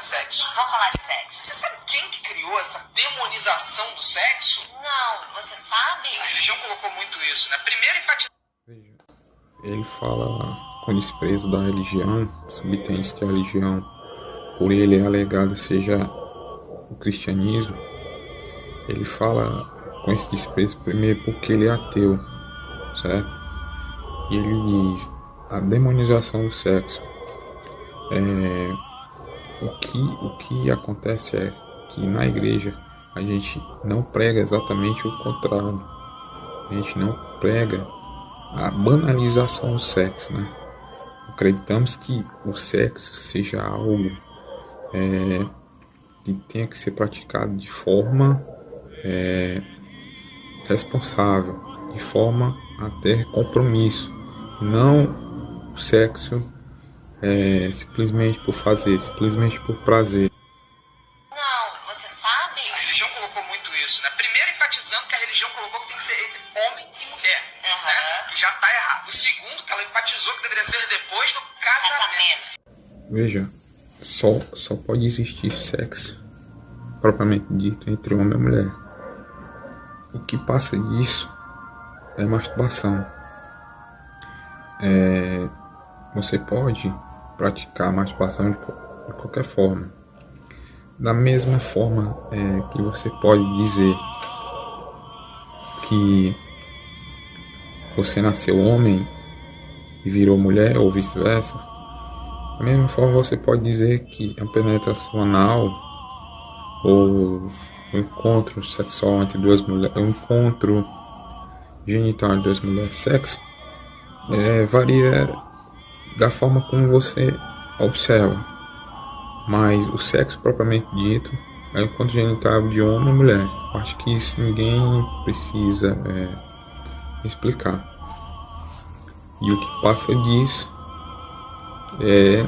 de sexo. Vamos falar de sexo. Você sabe quem que criou essa demonização do sexo? Não, você sabe? A religião colocou muito isso, né? Primeiro enfatizando. Ele fala com desprezo da religião, subtende que a religião, por ele alegada, seja o cristianismo. Ele fala com esse desprezo primeiro porque ele é ateu, certo? E ele diz a demonização do sexo. O que acontece é que na igreja a gente não prega exatamente o contrário. A gente não prega a banalização do sexo, né? Acreditamos que o sexo seja algo que tenha que ser praticado de forma responsável, de forma a ter compromisso, não o sexo simplesmente por fazer, simplesmente por prazer. Não, você sabe? A religião colocou muito isso, né? Primeiro enfatizando que a religião colocou que tem que ser entre homem e mulher, né? Que já tá errado. O segundo, que ela enfatizou que deveria ser depois do casamento. Veja, só pode existir sexo propriamente dito entre homem e mulher. O que passa disso é masturbação. Você pode praticar masturbação de qualquer forma. Da mesma forma que você pode dizer que você nasceu homem e virou mulher ou vice-versa, da mesma forma você pode dizer que a penetração anal ou o encontro sexual entre duas mulheres, o encontro genital entre duas mulheres, sexo, varia da forma como você observa. Mas o sexo propriamente dito é o encontro genital de homem e mulher. Acho que isso ninguém precisa explicar. E o que passa disso é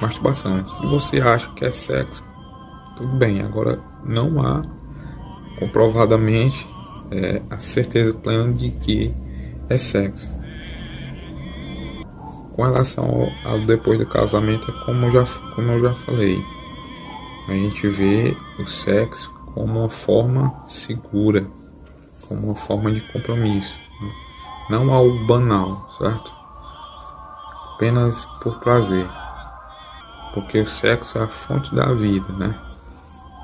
masturbação. Se você acha que é sexo, tudo bem. Agora não há comprovadamente a certeza plena de que é sexo. Com relação ao depois do casamento, é como eu já falei, a gente vê o sexo como uma forma segura, como uma forma de compromisso, né? Não algo banal, certo? Apenas por prazer, porque o sexo é a fonte da vida, né?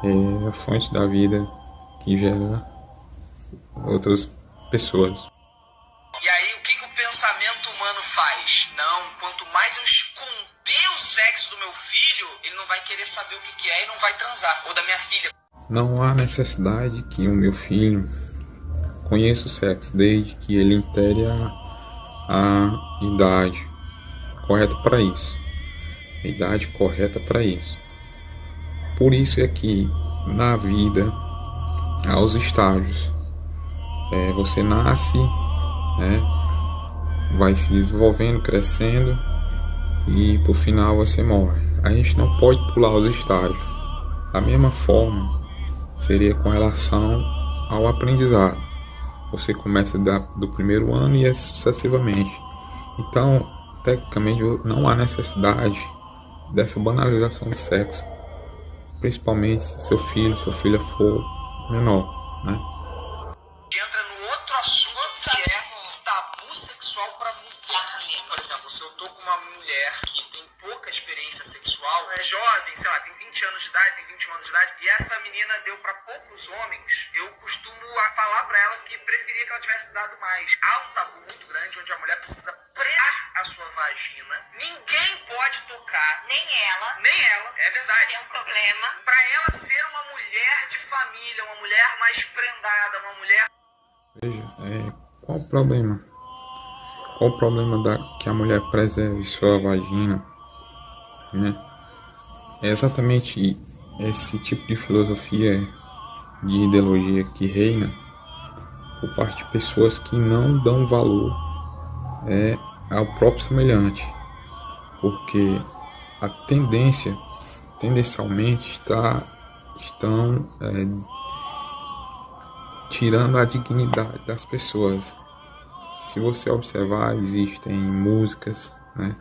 É a fonte da vida que gera outras pessoas. E aí, o que o pensamento humano faz? Não, quanto mais eu esconder o sexo do meu filho, ele não vai querer saber o que é e não vai transar. Ou da minha filha. Não há necessidade que o meu filho conheça o sexo, desde que ele intere a idade correta para isso. A idade correta para isso. Por isso é que na vida há os estágios. Você nasce, vai se desenvolvendo, crescendo e por final você morre. A gente não pode pular os estágios. Da mesma forma seria com relação ao aprendizado. Você começa do primeiro ano e sucessivamente. Então, tecnicamente, não há necessidade dessa banalização do sexo, principalmente se seu filho, sua filha for menor, né? Entra no outro assunto que é o tabu sexual para mulher. Por exemplo, se eu tô com uma mulher que tem pouca experiência sexual, é jovem, sei lá, tem 20 anos de idade, tem 21 anos de idade, e essa menina deu para poucos homens, eu costumo falar para ela que preferia que ela tivesse dado mais. Há um tabu muito grande onde a mulher precisa pregar a sua vagina. Ninguém pode tocar. Nem ela, é verdade. Tem um problema. Para ela ser uma mulher de família, uma mulher mais prendada, uma mulher... Veja, qual o problema? Qual o problema que a mulher preserve sua vagina, né? É exatamente esse tipo de filosofia, de ideologia que reina por parte de pessoas que não dão valor ao próprio semelhante, porque a tendencialmente estão tirando a dignidade das pessoas. Se você observar, existem músicas, né?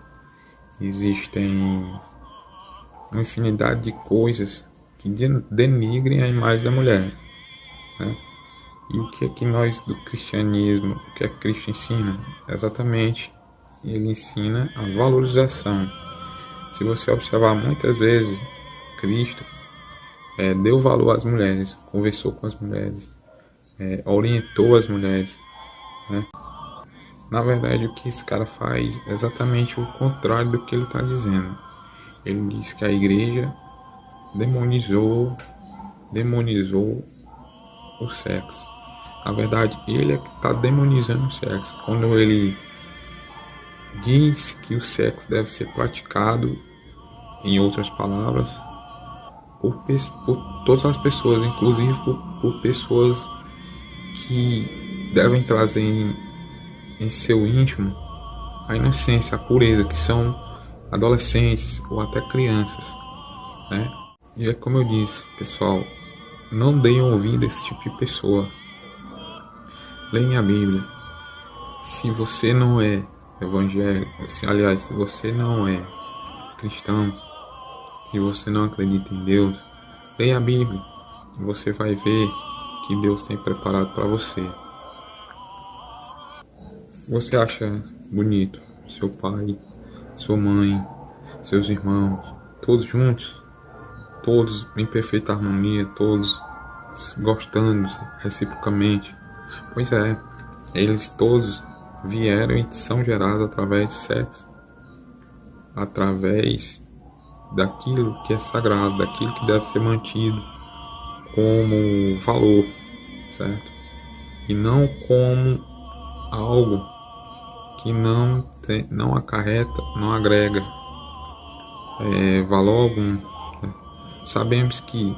Existem uma infinidade de coisas que denigrem a imagem da mulher, né? E o que é que nós do cristianismo, o que é que Cristo ensina? Exatamente, ele ensina a valorização. Se você observar muitas vezes, Cristo deu valor às mulheres, conversou com as mulheres, orientou as mulheres, né? Na verdade, o que esse cara faz é exatamente o contrário do que ele está dizendo. Ele diz que a igreja demonizou o sexo. Na verdade, ele é que está demonizando o sexo. Quando ele diz que o sexo deve ser praticado, em outras palavras, por todas as pessoas, inclusive por pessoas que devem trazer em seu íntimo a inocência, a pureza, que são adolescentes ou até crianças, né? E é como eu disse, pessoal, não deem ouvido a esse tipo de pessoa. Leiam a Bíblia. Se você não é evangélico, se você não é cristão, se você não acredita em Deus, leia a Bíblia e você vai ver que Deus tem preparado para você. Você acha bonito seu pai, sua mãe, seus irmãos, todos juntos, todos em perfeita harmonia, todos gostando reciprocamente? Pois é, eles todos vieram e são gerados através do sexo, através daquilo que é sagrado, daquilo que deve ser mantido como valor, certo? E não como algo que não acarreta, não agrega valor algum, né? Sabemos que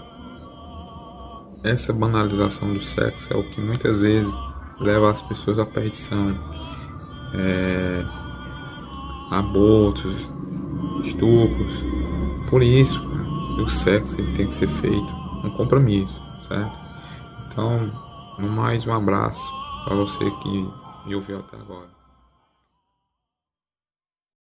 essa banalização do sexo é o que muitas vezes leva as pessoas à perdição, abortos, estupros. Por isso, o sexo ele tem que ser feito um compromisso, certo? Então, no mais, um abraço para você que me ouviu até agora.